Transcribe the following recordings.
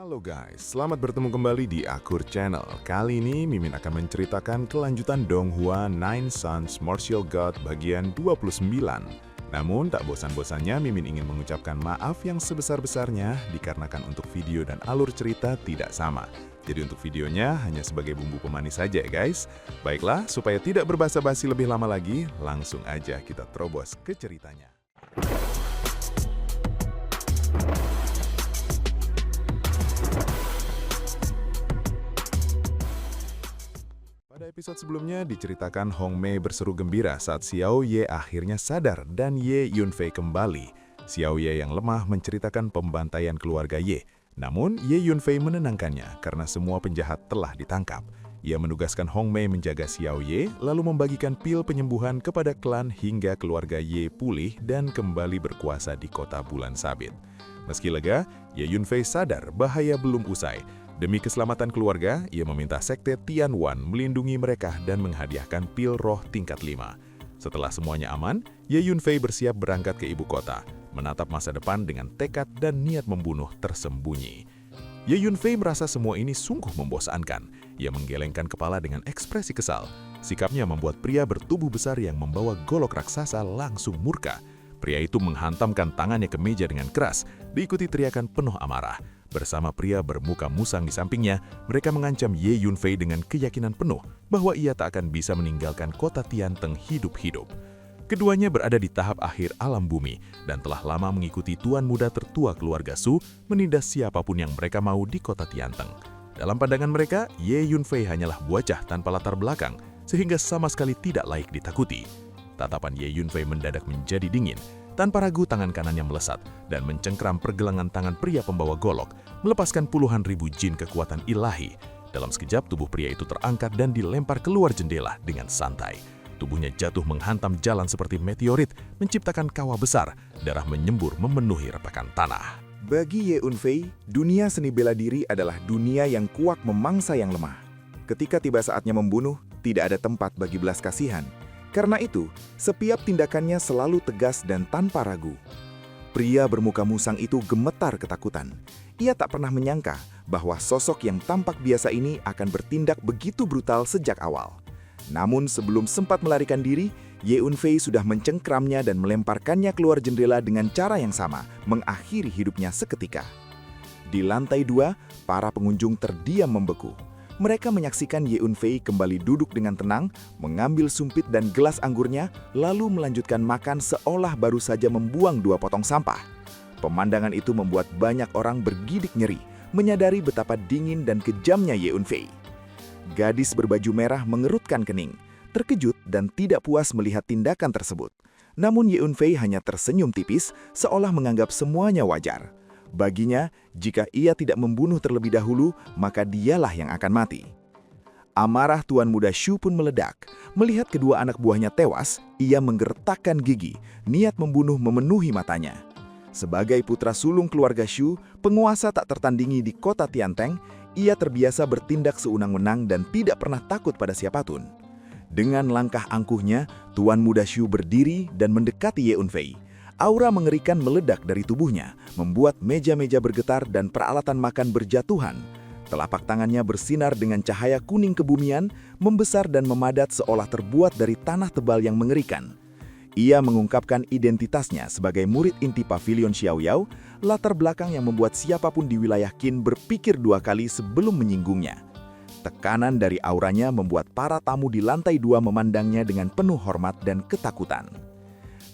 Halo guys, selamat bertemu kembali di Akur Channel. Kali ini Mimin akan menceritakan kelanjutan Donghua Nine Sons Martial God bagian 29. Namun tak bosan-bosannya Mimin ingin mengucapkan maaf yang sebesar-besarnya dikarenakan untuk video dan alur cerita tidak sama. Jadi untuk videonya hanya sebagai bumbu pemanis saja ya guys. Baiklah, supaya tidak berbasa-basi lebih lama lagi, langsung aja kita terobos ke ceritanya. Pada episode sebelumnya diceritakan Hong Mei berseru gembira saat Xiao Ye akhirnya sadar dan Ye Yunfei kembali. Xiao Ye yang lemah menceritakan pembantaian keluarga Ye. Namun Ye Yunfei menenangkannya karena semua penjahat telah ditangkap. Ia menugaskan Hong Mei menjaga Xiao Ye lalu membagikan pil penyembuhan kepada klan hingga keluarga Ye pulih dan kembali berkuasa di kota Bulan Sabit. Meski lega, Ye Yunfei sadar bahaya belum usai. Demi keselamatan keluarga, ia meminta sekte Tianwan melindungi mereka dan menghadiahkan pil roh tingkat 5. Setelah semuanya aman, Ye Yunfei bersiap berangkat ke ibu kota, menatap masa depan dengan tekad dan niat membunuh tersembunyi. Ye Yunfei merasa semua ini sungguh membosankan. Ia menggelengkan kepala dengan ekspresi kesal. Sikapnya membuat pria bertubuh besar yang membawa golok raksasa langsung murka. Pria itu menghantamkan tangannya ke meja dengan keras, diikuti teriakan penuh amarah. Bersama pria bermuka musang di sampingnya, mereka mengancam Ye Yunfei dengan keyakinan penuh bahwa ia tak akan bisa meninggalkan kota Tianteng hidup-hidup. Keduanya berada di tahap akhir alam bumi dan telah lama mengikuti tuan muda tertua keluarga Su menindas siapapun yang mereka mau di kota Tianteng. Dalam pandangan mereka, Ye Yunfei hanyalah bocah tanpa latar belakang, sehingga sama sekali tidak layak ditakuti. Tatapan Ye Yunfei mendadak menjadi dingin. Tanpa ragu tangan kanannya melesat dan mencengkram pergelangan tangan pria pembawa golok, melepaskan puluhan ribu jin kekuatan ilahi. Dalam sekejap tubuh pria itu terangkat dan dilempar keluar jendela dengan santai. Tubuhnya jatuh menghantam jalan seperti meteorit, menciptakan kawah besar, darah menyembur memenuhi retakan tanah. Bagi Ye Yunfei, dunia seni bela diri adalah dunia yang kuat memangsa yang lemah. Ketika tiba saatnya membunuh, tidak ada tempat bagi belas kasihan. Karena itu, setiap tindakannya selalu tegas dan tanpa ragu. Pria bermuka musang itu gemetar ketakutan. Ia tak pernah menyangka bahwa sosok yang tampak biasa ini akan bertindak begitu brutal sejak awal. Namun sebelum sempat melarikan diri, Ye Yunfei sudah mencengkramnya dan melemparkannya keluar jendela dengan cara yang sama, mengakhiri hidupnya seketika. Di lantai 2, para pengunjung terdiam membeku. Mereka menyaksikan Ye Yunfei kembali duduk dengan tenang, mengambil sumpit dan gelas anggurnya, lalu melanjutkan makan seolah baru saja membuang 2 potong sampah. Pemandangan itu membuat banyak orang bergidik nyeri, menyadari betapa dingin dan kejamnya Ye Yunfei. Gadis berbaju merah mengerutkan kening, terkejut dan tidak puas melihat tindakan tersebut. Namun Ye Yunfei hanya tersenyum tipis, seolah menganggap semuanya wajar. Baginya, jika ia tidak membunuh terlebih dahulu, maka dialah yang akan mati. Amarah Tuan Muda Shu pun meledak. Melihat kedua anak buahnya tewas, ia menggertakkan gigi, niat membunuh memenuhi matanya. Sebagai putra sulung keluarga Shu, penguasa tak tertandingi di kota Tianteng, ia terbiasa bertindak sewenang-wenang dan tidak pernah takut pada siapapun. Dengan langkah angkuhnya, Tuan Muda Shu berdiri dan mendekati Ye Yunfei. Aura mengerikan meledak dari tubuhnya, membuat meja-meja bergetar dan peralatan makan berjatuhan. Telapak tangannya bersinar dengan cahaya kuning kebumian, membesar dan memadat seolah terbuat dari tanah tebal yang mengerikan. Ia mengungkapkan identitasnya sebagai murid inti Pavilion Xiaoyao, latar belakang yang membuat siapapun di wilayah Qin berpikir 2 kali sebelum menyinggungnya. Tekanan dari auranya membuat para tamu di lantai 2 memandangnya dengan penuh hormat dan ketakutan.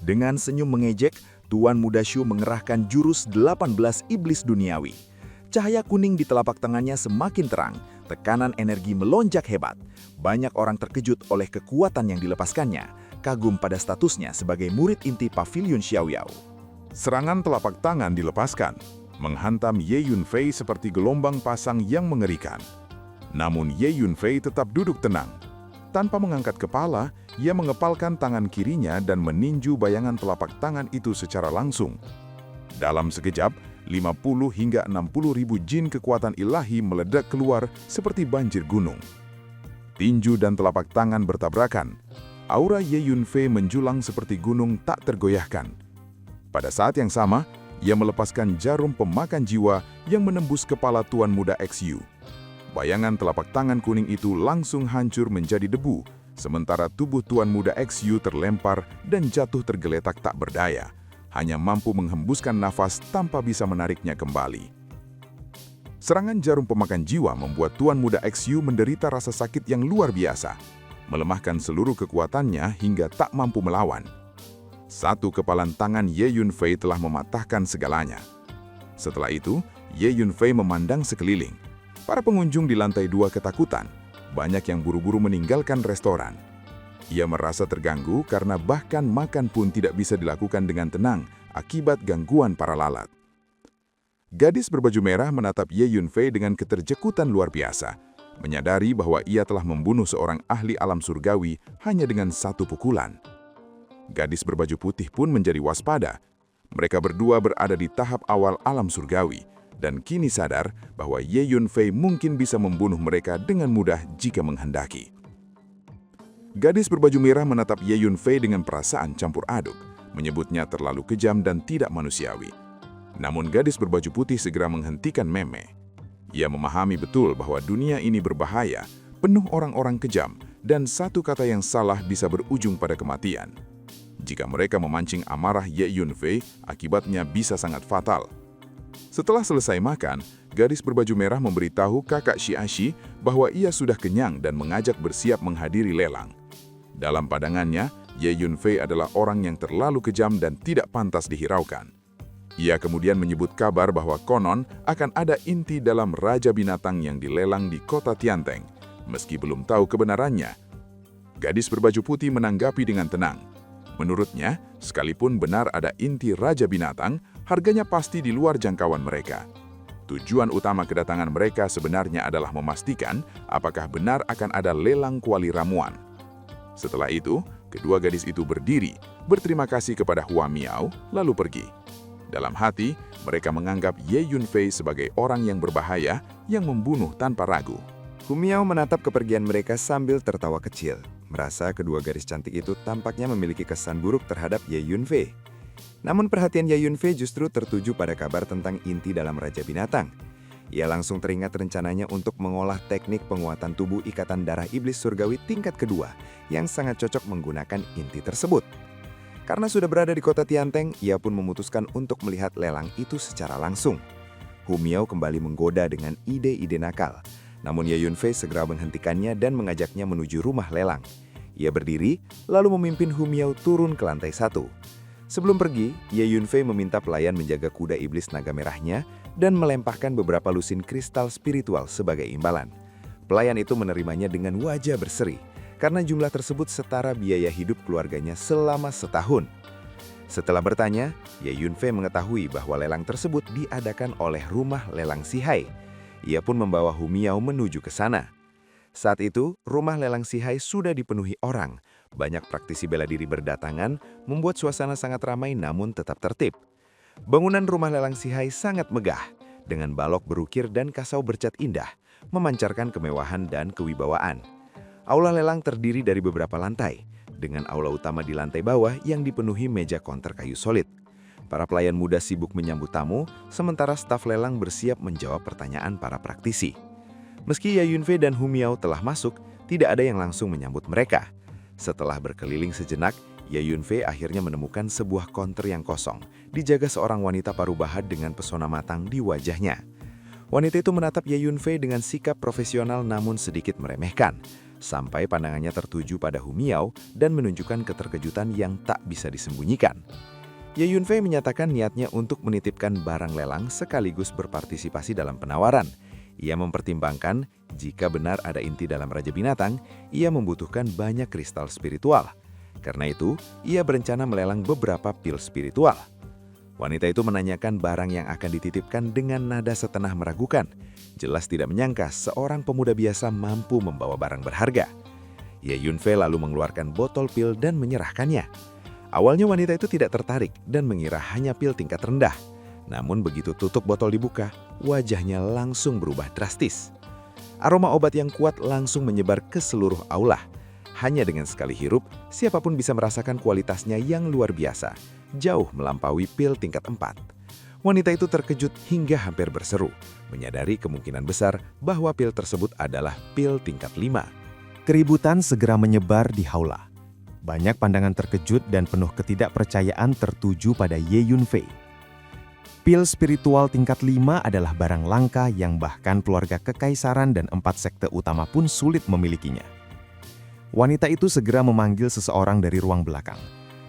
Dengan senyum mengejek, Tuan Muda Shu mengerahkan jurus 18 iblis duniawi. Cahaya kuning di telapak tangannya semakin terang, tekanan energi melonjak hebat. Banyak orang terkejut oleh kekuatan yang dilepaskannya, kagum pada statusnya sebagai murid inti Pavilion Xiaoyao. Serangan telapak tangan dilepaskan, menghantam Ye Yunfei seperti gelombang pasang yang mengerikan. Namun Ye Yunfei tetap duduk tenang. Tanpa mengangkat kepala, ia mengepalkan tangan kirinya dan meninju bayangan telapak tangan itu secara langsung. Dalam sekejap, 50 hingga 60 ribu jin kekuatan ilahi meledak keluar seperti banjir gunung. Tinju dan telapak tangan bertabrakan. Aura Ye Yunfei menjulang seperti gunung tak tergoyahkan. Pada saat yang sama, ia melepaskan jarum pemakan jiwa yang menembus kepala Tuan Muda XU. Bayangan telapak tangan kuning itu langsung hancur menjadi debu, sementara tubuh Tuan Muda XU terlempar dan jatuh tergeletak tak berdaya, hanya mampu menghembuskan nafas tanpa bisa menariknya kembali. Serangan jarum pemakan jiwa membuat Tuan Muda XU menderita rasa sakit yang luar biasa, melemahkan seluruh kekuatannya hingga tak mampu melawan. Satu kepalan tangan Ye Yunfei telah mematahkan segalanya. Setelah itu, Ye Yunfei memandang sekeliling. Para pengunjung di lantai 2 ketakutan. Banyak yang buru-buru meninggalkan restoran. Ia merasa terganggu karena bahkan makan pun tidak bisa dilakukan dengan tenang akibat gangguan para lalat. Gadis berbaju merah menatap Ye Yunfei dengan keterjekutan luar biasa, menyadari bahwa ia telah membunuh seorang ahli alam surgawi hanya dengan satu pukulan. Gadis berbaju putih pun menjadi waspada. Mereka berdua berada di tahap awal alam surgawi, dan kini sadar bahwa Ye Yunfei mungkin bisa membunuh mereka dengan mudah jika menghendaki. Gadis berbaju merah menatap Ye Yunfei dengan perasaan campur aduk, menyebutnya terlalu kejam dan tidak manusiawi. Namun gadis berbaju putih segera menghentikan meme. Ia memahami betul bahwa dunia ini berbahaya, penuh orang-orang kejam, dan satu kata yang salah bisa berujung pada kematian. Jika mereka memancing amarah Ye Yunfei, akibatnya bisa sangat fatal. Setelah selesai makan, gadis berbaju merah memberitahu kakak Xiaxi bahwa ia sudah kenyang dan mengajak bersiap menghadiri lelang. Dalam pandangannya, Ye Yunfei adalah orang yang terlalu kejam dan tidak pantas dihiraukan. Ia kemudian menyebut kabar bahwa konon akan ada inti dalam Raja Binatang yang dilelang di kota Tianteng, meski belum tahu kebenarannya. Gadis berbaju putih menanggapi dengan tenang. Menurutnya, sekalipun benar ada inti Raja Binatang, harganya pasti di luar jangkauan mereka. Tujuan utama kedatangan mereka sebenarnya adalah memastikan apakah benar akan ada lelang kuali ramuan. Setelah itu, kedua gadis itu berdiri, berterima kasih kepada Hua Miao, lalu pergi. Dalam hati, mereka menganggap Ye Yunfei sebagai orang yang berbahaya yang membunuh tanpa ragu. Hu Miao menatap kepergian mereka sambil tertawa kecil. Merasa kedua gadis cantik itu tampaknya memiliki kesan buruk terhadap Ye Yunfei. Namun perhatian Ye Yunfei justru tertuju pada kabar tentang inti dalam Raja Binatang. Ia langsung teringat rencananya untuk mengolah teknik penguatan tubuh ikatan darah iblis surgawi tingkat kedua yang sangat cocok menggunakan inti tersebut. Karena sudah berada di kota Tianteng, ia pun memutuskan untuk melihat lelang itu secara langsung. Hu Miao kembali menggoda dengan ide-ide nakal. Namun Ye Yunfei segera menghentikannya dan mengajaknya menuju rumah lelang. Ia berdiri, lalu memimpin Hu Miao turun ke lantai 1. Sebelum pergi, Ye Yunfei meminta pelayan menjaga kuda iblis naga merahnya dan melempahkan beberapa lusin kristal spiritual sebagai imbalan. Pelayan itu menerimanya dengan wajah berseri, karena jumlah tersebut setara biaya hidup keluarganya selama setahun. Setelah bertanya, Ye Yunfei mengetahui bahwa lelang tersebut diadakan oleh rumah lelang Sihai. Ia pun membawa Hu Miao menuju ke sana. Saat itu, rumah lelang Sihai sudah dipenuhi orang. Banyak praktisi bela diri berdatangan, membuat suasana sangat ramai namun tetap tertib. Bangunan rumah lelang Sihai sangat megah, dengan balok berukir dan kasau bercat indah, memancarkan kemewahan dan kewibawaan. Aula lelang terdiri dari beberapa lantai, dengan aula utama di lantai bawah yang dipenuhi meja konter kayu solid. Para pelayan muda sibuk menyambut tamu, sementara staf lelang bersiap menjawab pertanyaan para praktisi. Meski Ye Yunfei dan Hu Miao telah masuk, tidak ada yang langsung menyambut mereka. Setelah berkeliling sejenak, Ye Yunfei akhirnya menemukan sebuah konter yang kosong, dijaga seorang wanita parubahan dengan pesona matang di wajahnya. Wanita itu menatap Ye Yunfei dengan sikap profesional namun sedikit meremehkan, sampai pandangannya tertuju pada Hu Miao dan menunjukkan keterkejutan yang tak bisa disembunyikan. Ye Yunfei menyatakan niatnya untuk menitipkan barang lelang sekaligus berpartisipasi dalam penawaran. Ia mempertimbangkan jika benar ada inti dalam Raja Binatang, ia membutuhkan banyak kristal spiritual. Karena itu, ia berencana melelang beberapa pil spiritual. Wanita itu menanyakan barang yang akan dititipkan dengan nada setengah meragukan. Jelas tidak menyangka seorang pemuda biasa mampu membawa barang berharga. Ye Yunfei lalu mengeluarkan botol pil dan menyerahkannya. Awalnya wanita itu tidak tertarik dan mengira hanya pil tingkat rendah. Namun begitu tutup botol dibuka, wajahnya langsung berubah drastis. Aroma obat yang kuat langsung menyebar ke seluruh aula. Hanya dengan sekali hirup, siapapun bisa merasakan kualitasnya yang luar biasa, jauh melampaui pil tingkat 4. Wanita itu terkejut hingga hampir berseru, menyadari kemungkinan besar bahwa pil tersebut adalah pil tingkat 5. Keributan segera menyebar di Haula. Banyak pandangan terkejut dan penuh ketidakpercayaan tertuju pada Ye Yunfei. Pil spiritual tingkat 5 adalah barang langka yang bahkan keluarga kekaisaran dan 4 sekte utama pun sulit memilikinya. Wanita itu segera memanggil seseorang dari ruang belakang.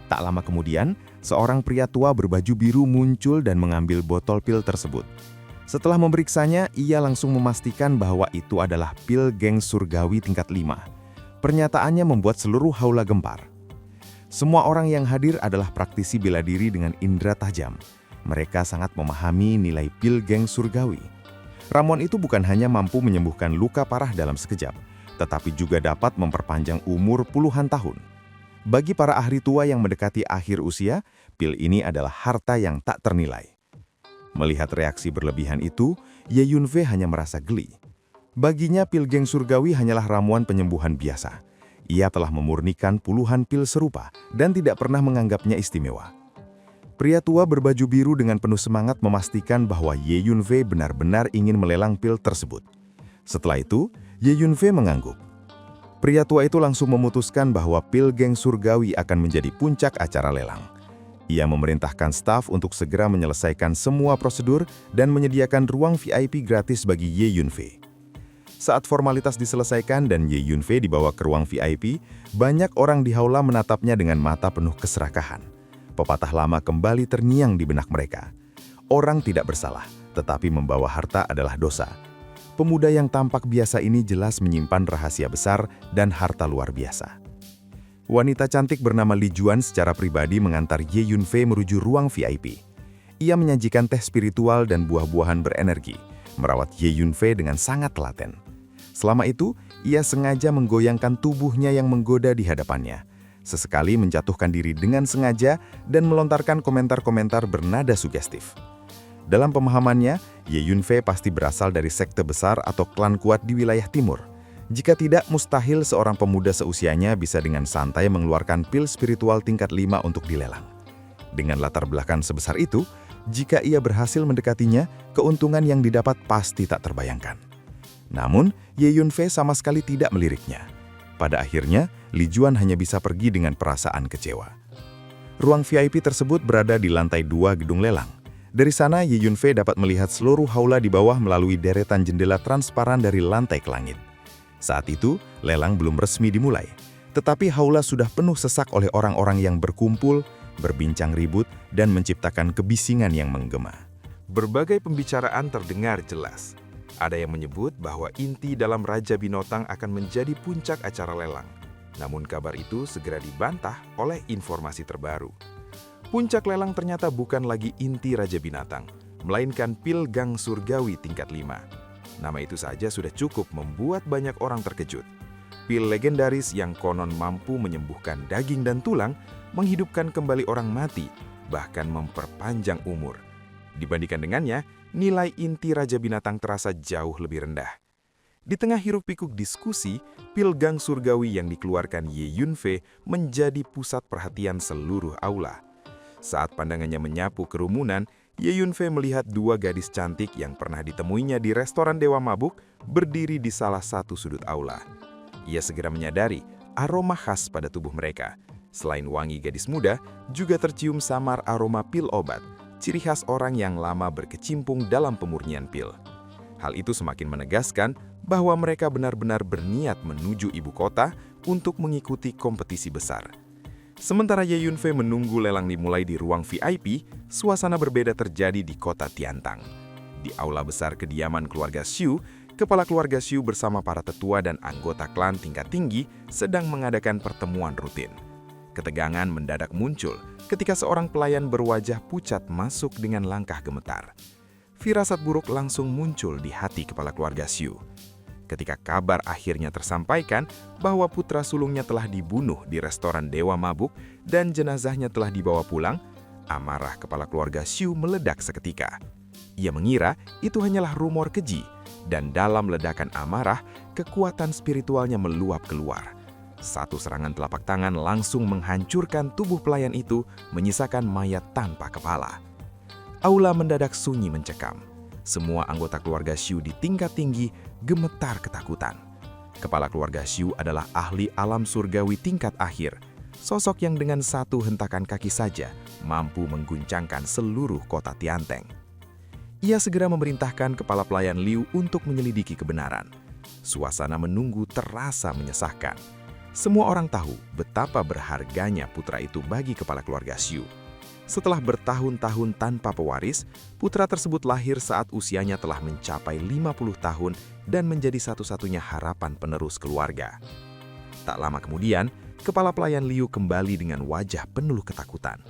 Tak lama kemudian, seorang pria tua berbaju biru muncul dan mengambil botol pil tersebut. Setelah memeriksanya, ia langsung memastikan bahwa itu adalah pil geng surgawi tingkat 5. Pernyataannya membuat seluruh Haula gempar. Semua orang yang hadir adalah praktisi bela diri dengan indera tajam. Mereka sangat memahami nilai pil geng surgawi. Ramuan itu bukan hanya mampu menyembuhkan luka parah dalam sekejap, tetapi juga dapat memperpanjang umur puluhan tahun. Bagi para ahli tua yang mendekati akhir usia, pil ini adalah harta yang tak ternilai. Melihat reaksi berlebihan itu, Ye Yunfei hanya merasa geli. Baginya pil geng surgawi hanyalah ramuan penyembuhan biasa. Ia telah memurnikan puluhan pil serupa dan tidak pernah menganggapnya istimewa. Pria tua berbaju biru dengan penuh semangat memastikan bahwa Ye Yunfei benar-benar ingin melelang pil tersebut. Setelah itu, Ye Yunfei mengangguk. Pria tua itu langsung memutuskan bahwa pil geng surgawi akan menjadi puncak acara lelang. Ia memerintahkan staf untuk segera menyelesaikan semua prosedur dan menyediakan ruang VIP gratis bagi Ye Yunfei. Saat formalitas diselesaikan dan Ye Yunfei dibawa ke ruang VIP, banyak orang di Haula menatapnya dengan mata penuh keserakahan. Pepatah lama kembali terngiang di benak mereka. Orang tidak bersalah, tetapi membawa harta adalah dosa. Pemuda yang tampak biasa ini jelas menyimpan rahasia besar dan harta luar biasa. Wanita cantik bernama Li Juan secara pribadi mengantar Ye Yunfei menuju ruang VIP. Ia menyajikan teh spiritual dan buah-buahan berenergi, merawat Ye Yunfei dengan sangat telaten. Selama itu, ia sengaja menggoyangkan tubuhnya yang menggoda di hadapannya. Sesekali menjatuhkan diri dengan sengaja dan melontarkan komentar-komentar bernada sugestif. Dalam pemahamannya, Ye Yunfei pasti berasal dari sekte besar atau klan kuat di wilayah timur. Jika tidak, mustahil seorang pemuda seusianya bisa dengan santai mengeluarkan pil spiritual tingkat 5 untuk dilelang. Dengan latar belakang sebesar itu, jika ia berhasil mendekatinya, keuntungan yang didapat pasti tak terbayangkan. Namun, Ye Yunfei sama sekali tidak meliriknya. Pada akhirnya, Li Juan hanya bisa pergi dengan perasaan kecewa. Ruang VIP tersebut berada di lantai 2 gedung lelang. Dari sana, Ye Yunfei dapat melihat seluruh Haula di bawah melalui deretan jendela transparan dari lantai ke langit. Saat itu, lelang belum resmi dimulai. Tetapi Haula sudah penuh sesak oleh orang-orang yang berkumpul, berbincang ribut, dan menciptakan kebisingan yang menggema. Berbagai pembicaraan terdengar jelas. Ada yang menyebut bahwa inti dalam Raja Binatang akan menjadi puncak acara lelang. Namun kabar itu segera dibantah oleh informasi terbaru. Puncak lelang ternyata bukan lagi inti Raja Binatang, melainkan pil gang surgawi tingkat 5. Nama itu saja sudah cukup membuat banyak orang terkejut. Pil legendaris yang konon mampu menyembuhkan daging dan tulang, menghidupkan kembali orang mati, bahkan memperpanjang umur. Dibandingkan dengannya, nilai inti Raja Binatang terasa jauh lebih rendah. Di tengah hiruk-pikuk diskusi, pil gang surgawi yang dikeluarkan Ye Yunfei menjadi pusat perhatian seluruh aula. Saat pandangannya menyapu kerumunan, Ye Yunfei melihat 2 gadis cantik yang pernah ditemuinya di restoran Dewa Mabuk berdiri di salah satu sudut aula. Ia segera menyadari aroma khas pada tubuh mereka. Selain wangi gadis muda, juga tercium samar aroma pil obat, ciri khas orang yang lama berkecimpung dalam pemurnian pil. Hal itu semakin menegaskan bahwa mereka benar-benar berniat menuju ibu kota untuk mengikuti kompetisi besar. Sementara Ye Yunfei menunggu lelang dimulai di ruang VIP, suasana berbeda terjadi di kota Tiantang. Di aula besar kediaman keluarga Xu, kepala keluarga Xu bersama para tetua dan anggota klan tingkat tinggi sedang mengadakan pertemuan rutin. Ketegangan mendadak muncul ketika seorang pelayan berwajah pucat masuk dengan langkah gemetar. Firasat buruk langsung muncul di hati kepala keluarga Xu. Ketika kabar akhirnya tersampaikan bahwa putra sulungnya telah dibunuh di restoran Dewa Mabuk dan jenazahnya telah dibawa pulang, amarah kepala keluarga Xu meledak seketika. Ia mengira itu hanyalah rumor keji, dan dalam ledakan amarah, kekuatan spiritualnya meluap keluar. Satu serangan telapak tangan langsung menghancurkan tubuh pelayan itu, menyisakan mayat tanpa kepala. Aula mendadak sunyi mencekam. Semua anggota keluarga Xu di tingkat tinggi gemetar ketakutan. Kepala keluarga Xu adalah ahli alam surgawi tingkat akhir, sosok yang dengan satu hentakan kaki saja mampu mengguncangkan seluruh kota Tianteng. Ia segera memerintahkan kepala pelayan Liu untuk menyelidiki kebenaran. Suasana menunggu terasa menyesakkan. Semua orang tahu betapa berharganya putra itu bagi kepala keluarga Xu. Setelah bertahun-tahun tanpa pewaris, putra tersebut lahir saat usianya telah mencapai 50 tahun dan menjadi satu-satunya harapan penerus keluarga. Tak lama kemudian, kepala pelayan Liu kembali dengan wajah penuh ketakutan.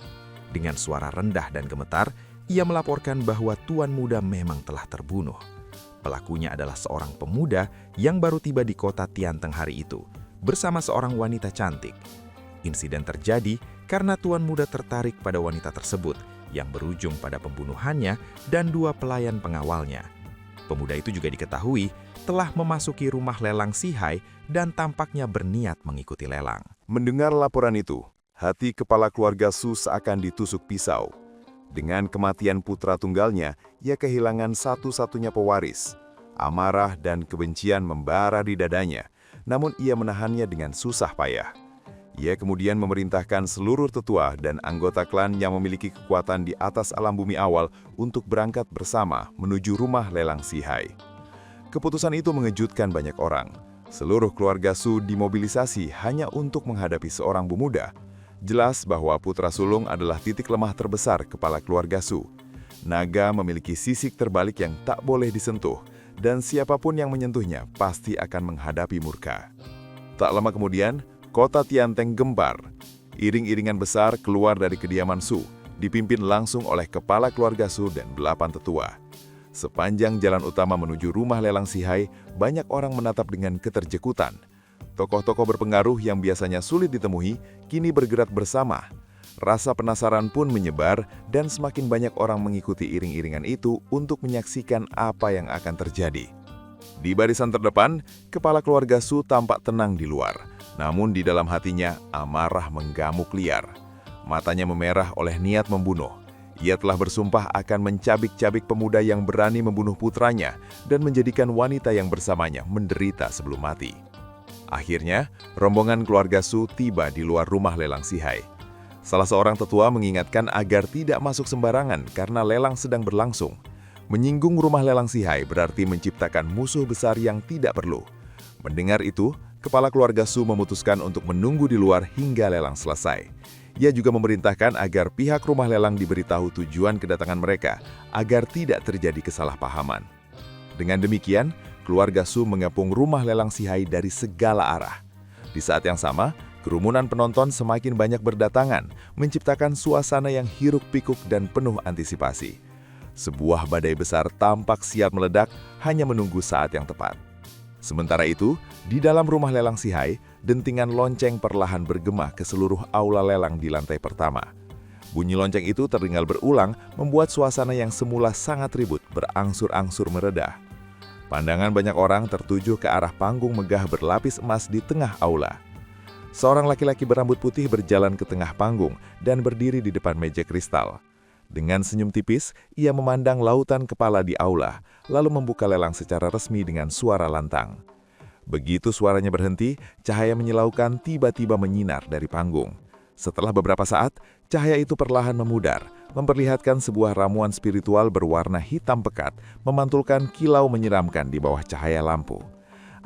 Dengan suara rendah dan gemetar, ia melaporkan bahwa tuan muda memang telah terbunuh. Pelakunya adalah seorang pemuda yang baru tiba di kota Tianteng hari itu, bersama seorang wanita cantik. Insiden terjadi karena tuan muda tertarik pada wanita tersebut yang berujung pada pembunuhannya dan 2 pelayan pengawalnya. Pemuda itu juga diketahui telah memasuki rumah lelang Sihai dan tampaknya berniat mengikuti lelang. Mendengar laporan itu, hati kepala keluarga Su seakan ditusuk pisau. Dengan kematian putra tunggalnya, ia kehilangan satu-satunya pewaris. Amarah dan kebencian membara di dadanya, namun ia menahannya dengan susah payah. Ia kemudian memerintahkan seluruh tetua dan anggota klan yang memiliki kekuatan di atas alam bumi awal untuk berangkat bersama menuju rumah lelang Sihai. Keputusan itu mengejutkan banyak orang. Seluruh keluarga Su dimobilisasi hanya untuk menghadapi seorang pemuda. Jelas bahwa putra sulung adalah titik lemah terbesar kepala keluarga Su. Naga memiliki sisik terbalik yang tak boleh disentuh, dan siapapun yang menyentuhnya pasti akan menghadapi murka. Tak lama kemudian, kota Tianteng gempar. Iring-iringan besar keluar dari kediaman Su, dipimpin langsung oleh kepala keluarga Su dan 8 tetua. Sepanjang jalan utama menuju rumah lelang Sihai, banyak orang menatap dengan keterjekutan. Tokoh-tokoh berpengaruh yang biasanya sulit ditemui, kini bergerak bersama. Rasa penasaran pun menyebar dan semakin banyak orang mengikuti iring-iringan itu untuk menyaksikan apa yang akan terjadi. Di barisan terdepan, kepala keluarga Su tampak tenang di luar, namun di dalam hatinya amarah menggamuk liar. Matanya memerah oleh niat membunuh. Ia telah bersumpah akan mencabik-cabik pemuda yang berani membunuh putranya dan menjadikan wanita yang bersamanya menderita sebelum mati. Akhirnya, rombongan keluarga Su tiba di luar rumah lelang Sihai. Salah seorang tetua mengingatkan agar tidak masuk sembarangan karena lelang sedang berlangsung. Menyinggung rumah lelang Sihai berarti menciptakan musuh besar yang tidak perlu. Mendengar itu, kepala keluarga Su memutuskan untuk menunggu di luar hingga lelang selesai. Ia juga memerintahkan agar pihak rumah lelang diberitahu tujuan kedatangan mereka agar tidak terjadi kesalahpahaman. Dengan demikian, keluarga Su mengepung rumah lelang Sihai dari segala arah. Di saat yang sama, kerumunan penonton semakin banyak berdatangan, menciptakan suasana yang hiruk-pikuk dan penuh antisipasi. Sebuah badai besar tampak siap meledak, hanya menunggu saat yang tepat. Sementara itu, di dalam rumah lelang Sihai, dentingan lonceng perlahan bergema ke seluruh aula lelang di lantai pertama. Bunyi lonceng itu terdengar berulang, membuat suasana yang semula sangat ribut berangsur-angsur mereda. Pandangan banyak orang tertuju ke arah panggung megah berlapis emas di tengah aula. Seorang laki-laki berambut putih berjalan ke tengah panggung dan berdiri di depan meja kristal. Dengan senyum tipis, ia memandang lautan kepala di aula, lalu membuka lelang secara resmi dengan suara lantang. Begitu suaranya berhenti, cahaya menyilaukan tiba-tiba menyinar dari panggung. Setelah beberapa saat, cahaya itu perlahan memudar, memperlihatkan sebuah ramuan spiritual berwarna hitam pekat, memantulkan kilau menyeramkan di bawah cahaya lampu.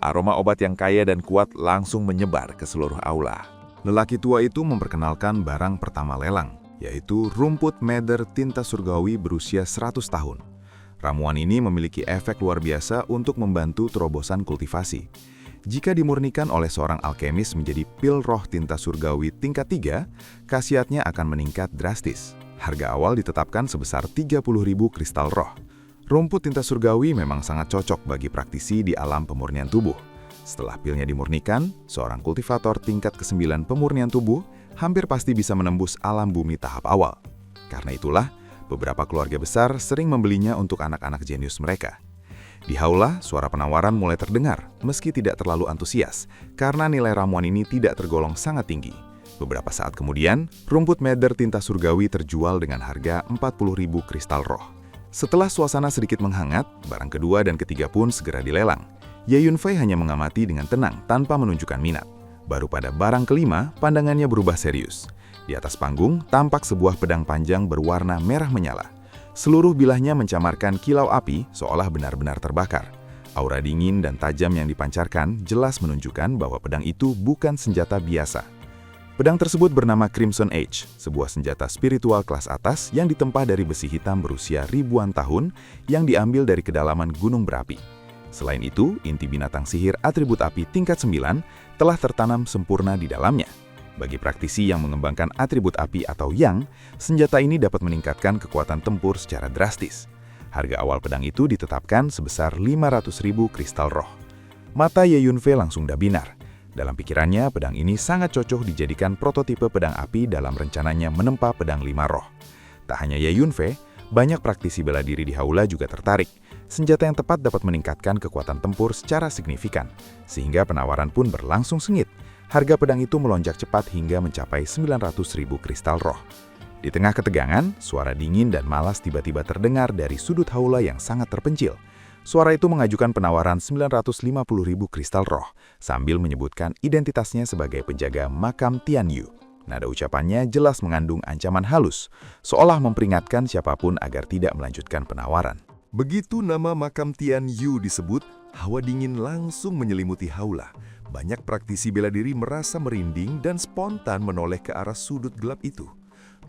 Aroma obat yang kaya dan kuat langsung menyebar ke seluruh aula. Lelaki tua itu memperkenalkan barang pertama lelang, yaitu rumput meder tinta surgawi berusia 100 tahun. Ramuan ini memiliki efek luar biasa untuk membantu terobosan kultivasi. Jika dimurnikan oleh seorang alkemis menjadi pil roh tinta surgawi tingkat 3, khasiatnya akan meningkat drastis. Harga awal ditetapkan sebesar 30.000 kristal roh. Rumput tinta surgawi memang sangat cocok bagi praktisi di alam pemurnian tubuh. Setelah pilnya dimurnikan, seorang kultivator tingkat ke-9 pemurnian tubuh hampir pasti bisa menembus alam bumi tahap awal. Karena itulah, beberapa keluarga besar sering membelinya untuk anak-anak jenius mereka. Di haula, suara penawaran mulai terdengar, meski tidak terlalu antusias, karena nilai ramuan ini tidak tergolong sangat tinggi. Beberapa saat kemudian, rumput meder tinta surgawi terjual dengan harga 40.000 kristal roh. Setelah suasana sedikit menghangat, barang kedua dan ketiga pun segera dilelang. Ye Yunfei hanya mengamati dengan tenang tanpa menunjukkan minat. Baru pada barang kelima, pandangannya berubah serius. Di atas panggung, tampak sebuah pedang panjang berwarna merah menyala. Seluruh bilahnya mencamarkan kilau api seolah benar-benar terbakar. Aura dingin dan tajam yang dipancarkan jelas menunjukkan bahwa pedang itu bukan senjata biasa. Pedang tersebut bernama Crimson Edge, sebuah senjata spiritual kelas atas yang ditempa dari besi hitam berusia ribuan tahun yang diambil dari kedalaman gunung berapi. Selain itu, inti binatang sihir atribut api tingkat 9 telah tertanam sempurna di dalamnya. Bagi praktisi yang mengembangkan atribut api atau yang, senjata ini dapat meningkatkan kekuatan tempur secara drastis. Harga awal pedang itu ditetapkan sebesar 500.000 kristal roh. Mata Ye Yunfei langsung dabinar. Dalam pikirannya, pedang ini sangat cocok dijadikan prototipe pedang api dalam rencananya menempa pedang 5 roh. Tak hanya Ye Yunfei, banyak praktisi bela diri di Haula juga tertarik. Senjata yang tepat dapat meningkatkan kekuatan tempur secara signifikan, sehingga penawaran pun berlangsung sengit. Harga pedang itu melonjak cepat hingga mencapai 900.000 kristal roh. Di tengah ketegangan, suara dingin dan malas tiba-tiba terdengar dari sudut Haula yang sangat terpencil. Suara itu mengajukan penawaran 950.000 kristal roh, sambil menyebutkan identitasnya sebagai penjaga makam Tianyu. Nada ucapannya jelas mengandung ancaman halus, seolah memperingatkan siapapun agar tidak melanjutkan penawaran. Begitu nama makam Tianyu disebut, hawa dingin langsung menyelimuti Haula. Banyak praktisi bela diri merasa merinding dan spontan menoleh ke arah sudut gelap itu.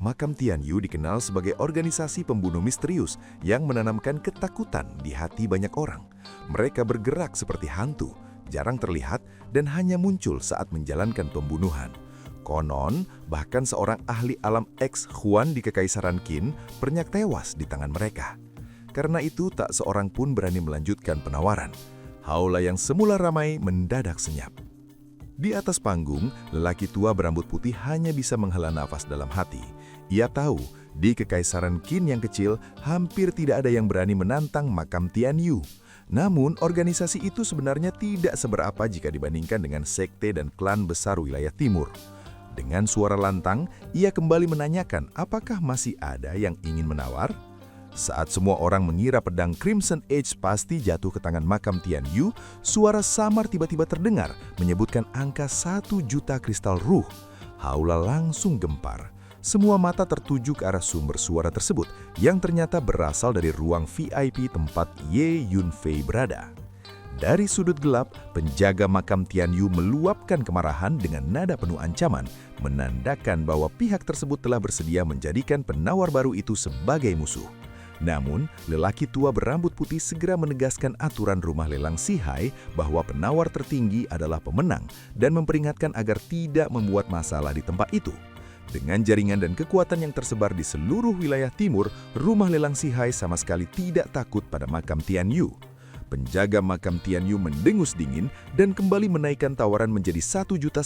Makam Tianyu dikenal sebagai organisasi pembunuh misterius yang menanamkan ketakutan di hati banyak orang. Mereka bergerak seperti hantu, jarang terlihat dan hanya muncul saat menjalankan pembunuhan. Konon, bahkan seorang ahli alam ex-Huan di Kekaisaran Qin pernah tewas di tangan mereka. Karena itu, tak seorang pun berani melanjutkan penawaran. Haula yang semula ramai mendadak senyap. Di atas panggung, lelaki tua berambut putih hanya bisa menghela nafas dalam hati. Ia tahu, di Kekaisaran Qin yang kecil, hampir tidak ada yang berani menantang makam Tianyu. Namun, organisasi itu sebenarnya tidak seberapa jika dibandingkan dengan sekte dan klan besar wilayah timur. Dengan suara lantang, ia kembali menanyakan apakah masih ada yang ingin menawar? Saat semua orang mengira pedang Crimson Edge pasti jatuh ke tangan makam Tianyu, suara samar tiba-tiba terdengar menyebutkan angka 1 juta kristal ruh. Haula langsung gempar. Semua mata tertuju ke arah sumber suara tersebut yang ternyata berasal dari ruang VIP tempat Ye Yunfei berada. Dari sudut gelap, penjaga makam Tianyu meluapkan kemarahan dengan nada penuh ancaman, menandakan bahwa pihak tersebut telah bersedia menjadikan penawar baru itu sebagai musuh. Namun, lelaki tua berambut putih segera menegaskan aturan rumah lelang Sihai bahwa penawar tertinggi adalah pemenang dan memperingatkan agar tidak membuat masalah di tempat itu. Dengan jaringan dan kekuatan yang tersebar di seluruh wilayah timur, rumah lelang Sihai sama sekali tidak takut pada makam Tianyu. Penjaga makam Tianyu mendengus dingin dan kembali menaikkan tawaran menjadi 1.100.000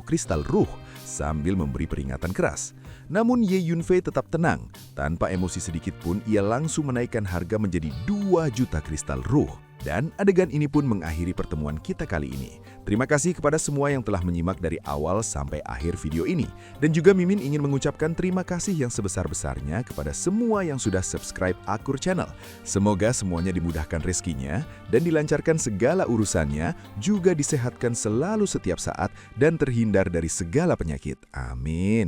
kristal ruh sambil memberi peringatan keras. Namun Ye Yunfei tetap tenang. Tanpa emosi sedikit pun, ia langsung menaikkan harga menjadi 2 juta kristal ruh. Dan adegan ini pun mengakhiri pertemuan kita kali ini. Terima kasih kepada semua yang telah menyimak dari awal sampai akhir video ini. Dan juga Mimin ingin mengucapkan terima kasih yang sebesar-besarnya kepada semua yang sudah subscribe Akur Channel. Semoga semuanya dimudahkan rezekinya dan dilancarkan segala urusannya, juga disehatkan selalu setiap saat dan terhindar dari segala penyakit. Amin.